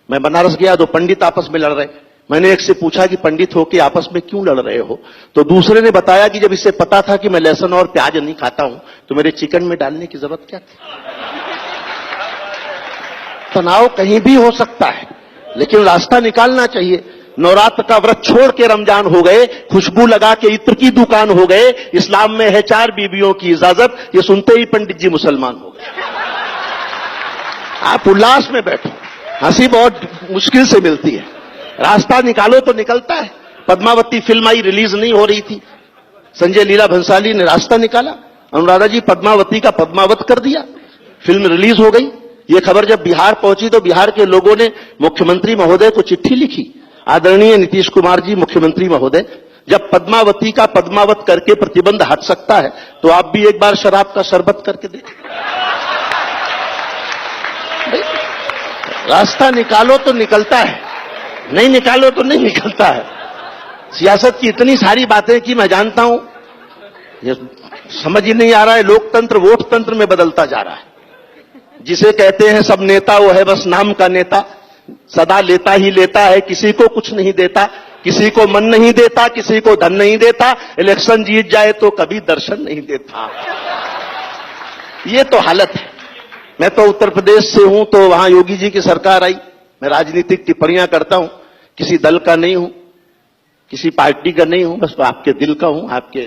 मैं बनारस गया तो पंडित आपस में लड़ रहे। मैंने एक से पूछा कि पंडित हो के आपस में क्यों लड़ रहे हो, तो दूसरे ने बताया कि जब इसे पता था कि मैं लहसुन और प्याज नहीं खाता हूं तो मेरे चिकन में डालने की जरूरत क्या थी। तनाव कहीं भी हो सकता है, लेकिन रास्ता निकालना चाहिए। नवरात्र का व्रत छोड़ के रमजान हो गए, खुशबू लगा के इत्र की दुकान हो गए, इस्लाम में है 4 बीवियों की इजाजत, ये सुनते ही पंडित जी मुसलमान हो गए। आप उल्लास में बैठो, हंसी बहुत मुश्किल से मिलती है, रास्ता निकालो तो निकलता है। पद्मावती फिल्म आई, रिलीज नहीं हो रही थी, संजय लीला भंसाली ने रास्ता निकाला, अनुराधा जी पद्मावती का पद्मावत कर दिया, फिल्म रिलीज हो गई। ये खबर जब बिहार पहुंची तो बिहार के लोगों ने मुख्यमंत्री महोदय को चिट्ठी लिखी, आदरणीय नीतीश कुमार जी मुख्यमंत्री महोदय, जब पद्मावती का पद्मावत करके प्रतिबंध हट सकता है तो आप भी एक बार शराब का शरबत करके देखें। रास्ता निकालो तो निकलता है, नहीं निकालो तो नहीं निकलता है। सियासत की इतनी सारी बातें कि मैं जानता हूं, ये समझ ही नहीं आ रहा है, लोकतंत्र वोट तंत्र में बदलता जा रहा है। जिसे कहते हैं सब नेता वो है बस नाम का नेता, सदा लेता ही लेता है, किसी को कुछ नहीं देता, किसी को मन नहीं देता, किसी को धन नहीं देता, इलेक्शन जीत जाए तो कभी दर्शन नहीं देता। ये तो हालत है। मैं तो उत्तर प्रदेश से हूं, तो वहां योगी जी की सरकार आई। मैं राजनीतिक टिप्पणियां करता हूं, किसी दल का नहीं हूं, किसी पार्टी का नहीं हूं, बस आपके दिल का हूं, आपके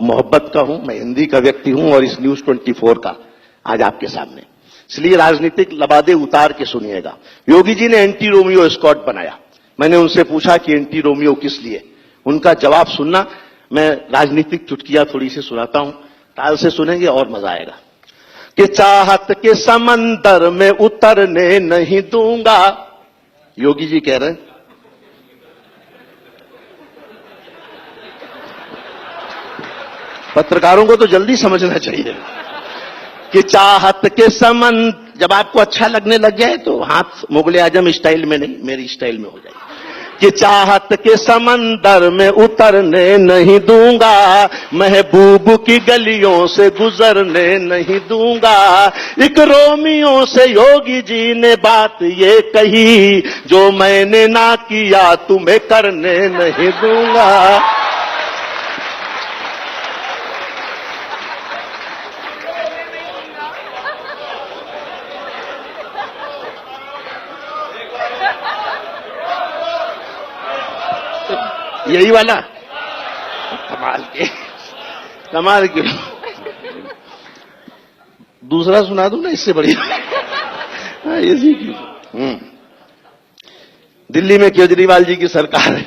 मोहब्बत का हूं। मैं हिंदी का व्यक्ति हूं और इस न्यूज 24 का आज आपके सामने, इसलिए राजनीतिक लबादे उतार के सुनिएगा। योगी जी ने एंटी रोमियो स्क्वाड बनाया। मैंने उनसे पूछा कि एंटी रोमियो किस लिए, उनका जवाब सुनना। मैं राजनीतिक चुटकियां थोड़ी सी सुनाता हूं, ताल से सुनेंगे और मजा आएगा। कि चाहत के समंदर में उतरने नहीं दूंगा, योगी जी कह रहे हैं। पत्रकारों को तो जल्दी समझना चाहिए कि चाहत के समंदर, जब आपको अच्छा लगने लग जाए तो हाथ मुगले आजम स्टाइल में नहीं, मेरी स्टाइल में हो जाए। कि चाहत के समंदर में उतरने नहीं दूंगा, महबूब की गलियों से गुजरने नहीं दूंगा। एक रोमियो से योगी जी ने बात ये कही, जो मैंने ना किया तुम्हें करने नहीं दूंगा। यही वाला कमाल के दूसरा सुना दूं ना, इससे बढ़िया। इसी की दिल्ली में केजरीवाल जी की सरकार है,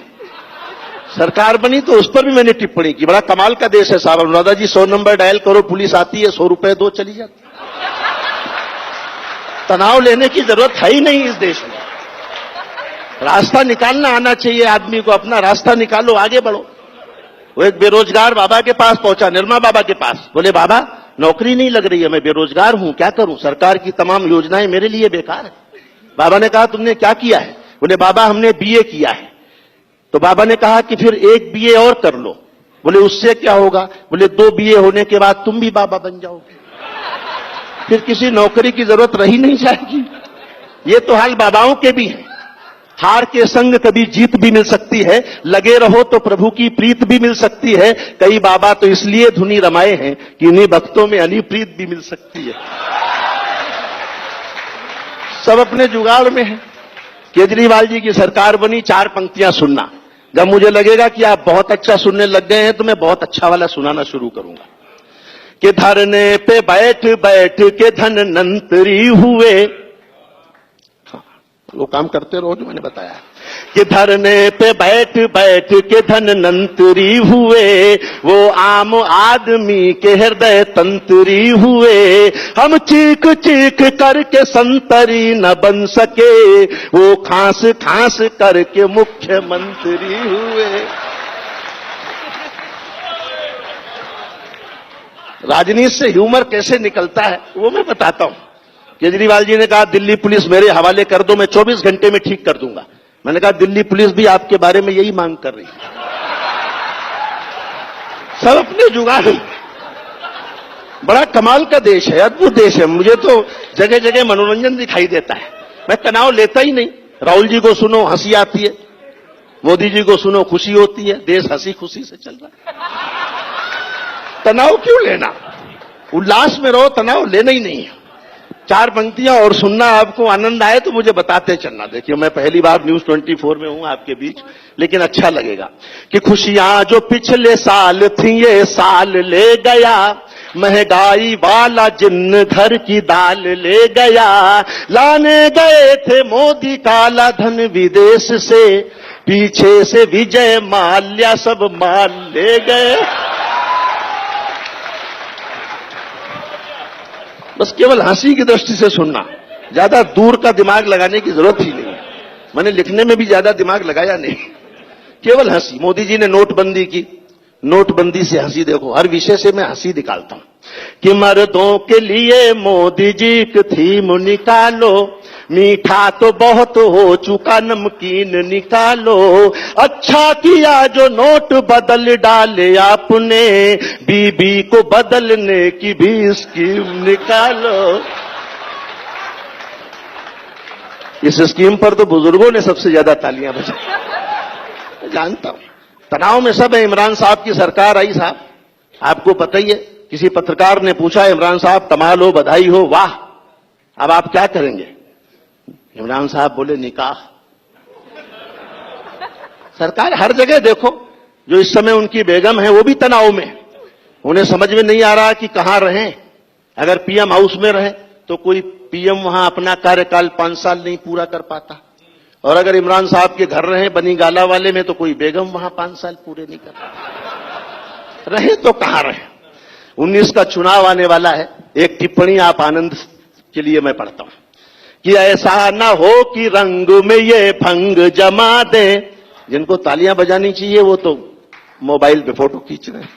सरकार बनी तो उस पर भी मैंने टिप्पणी की। बड़ा कमाल का देश है साहब। अनुराधा जी 100 नंबर डायल करो, पुलिस आती है, 100 रुपए दो, चली जाती। तनाव लेने की जरूरत है ही नहीं इस देश में। रास्ता निकालना आना चाहिए आदमी को, अपना रास्ता निकालो, आगे बढ़ो। वो एक बेरोजगार बाबा के पास पहुंचा, निर्मा बाबा के पास। बोले बाबा नौकरी नहीं लग रही है, मैं बेरोजगार हूं, क्या करूं, सरकार की तमाम योजनाएं मेरे लिए बेकार है। बाबा ने कहा तुमने क्या किया है? बोले बाबा हमने बीए किया है। तो बाबा ने कहा कि फिर एक बीए और कर लो। बोले उससे क्या होगा? बोले 2 बीए होने के बाद तुम भी बाबा बन जाओगे, फिर किसी नौकरी की जरूरत रही नहीं जाएगी। ये तो हाल बाबाओं के भी है। हार के संग कभी जीत भी मिल सकती है, लगे रहो तो प्रभु की प्रीत भी मिल सकती है। कई बाबा तो इसलिए धुनी रमाए हैं कि इन्हीं भक्तों में अनिप्रीत भी मिल सकती है। सब अपने जुगाड़ में है। केजरीवाल जी की सरकार बनी, 4 पंक्तियां सुनना। जब मुझे लगेगा कि आप बहुत अच्छा सुनने लग गए हैं तो मैं बहुत अच्छा वाला सुनाना शुरू करूंगा। कि धरने पे बैठ बैठ के धनवंतरी हुए, वो काम करते रहो जो मैंने बताया। कि धरने पे बैठ बैठ के धनवंतरी हुए, वो आम आदमी के हृदय तंत्री हुए। हम चीख चीख करके संतरी न बन सके, वो खांस खांस करके मुख्यमंत्री हुए। राजनीति से ह्यूमर कैसे निकलता है वो मैं बताता हूं। केजरीवाल जी ने कहा दिल्ली पुलिस मेरे हवाले कर दो, मैं 24 घंटे में ठीक कर दूंगा। मैंने कहा दिल्ली पुलिस भी आपके बारे में यही मांग कर रही है। सब अपने जुगाड़। बड़ा कमाल का देश है, अद्भुत देश है। मुझे तो जगह जगह मनोरंजन दिखाई देता है, मैं तनाव लेता ही नहीं। राहुल जी को सुनो हंसी आती है, मोदी जी को सुनो खुशी होती है, देश हंसी खुशी से चल रहा है। तनाव क्यों लेना, उल्लास में रहो, तनाव लेना ही नहीं है। 4 पंक्तियां और सुनना, आपको आनंद आए तो मुझे बताते चलना। देखिए मैं पहली बार न्यूज 24 में हूं आपके बीच, लेकिन अच्छा लगेगा कि खुशियां जो पिछले साल थी ये साल ले गया, महंगाई वाला जिन्न घर की दाल ले गया, लाने गए थे मोदी काला धन विदेश से, पीछे से विजय माल्या सब माल ले गए। बस केवल हंसी की दृष्टि से सुनना, ज्यादा दूर का दिमाग लगाने की जरूरत ही नहीं है। मैंने लिखने में भी ज्यादा दिमाग लगाया नहीं, केवल हंसी। मोदी जी ने नोटबंदी की, नोटबंदी से हंसी देखो, हर विषय से मैं हंसी निकालता हूं कि मर्दों के लिए मोदी जी की थीम निकालो, मीठा तो बहुत हो चुका नमकीन निकालो, अच्छा किया जो नोट बदल डाले आपने, बीबी को बदलने की भी स्कीम निकालो। इस स्कीम पर तो बुजुर्गों ने सबसे ज्यादा तालियां बजाई, जानता हूं। तनाव में सब है। इमरान साहब की सरकार आई साहब, आपको पता ही है। किसी पत्रकार ने पूछा इमरान साहब कमाल हो, बधाई हो, वाह, अब आप क्या करेंगे? इमरान साहब बोले निकाह। सरकार हर जगह देखो, जो इस समय उनकी बेगम है वो भी तनाव में, उन्हें समझ में नहीं आ रहा कि कहां रहें। अगर पीएम हाउस में रहे तो कोई पीएम वहां अपना कार्यकाल 5 साल नहीं पूरा कर पाता, और अगर इमरान साहब के घर रहे बनी गाला वाले में तो कोई बेगम वहां 5 साल पूरे नहीं कर पाता। रहे तो कहां रहे। 19 का चुनाव आने वाला है। एक टिप्पणी आप आनंद के लिए मैं पढ़ता हूं कि ऐसा ना हो कि रंग में ये भंग जमा दे। जिनको तालियां बजानी चाहिए वो तो मोबाइल पे फोटो खींच रहे हैं।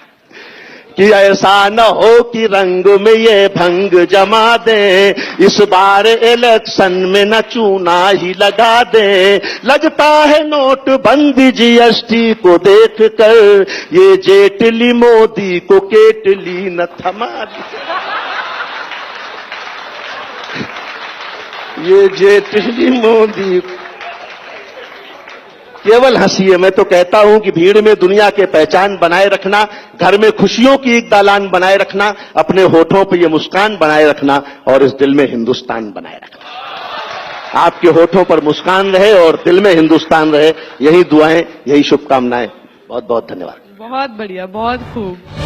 कि ऐसा न हो कि रंग में ये भंग जमा दे, इस बार इलेक्शन में न चूना ही लगा दे। लगता है नोटबंदी जीएसटी को देखकर, ये जेटली मोदी को केटली न थमा दे। ये जेटली मोदी, केवल हंसी है। मैं तो कहता हूं कि भीड़ में दुनिया के पहचान बनाए रखना, घर में खुशियों की एक दालान बनाए रखना, अपने होठों पर ये मुस्कान बनाए रखना और इस दिल में हिंदुस्तान बनाए रखना। आपके होठों पर मुस्कान रहे और दिल में हिंदुस्तान रहे, यही दुआएं, यही शुभकामनाएं। बहुत बहुत धन्यवाद। बहुत बढ़िया, बहुत खूब।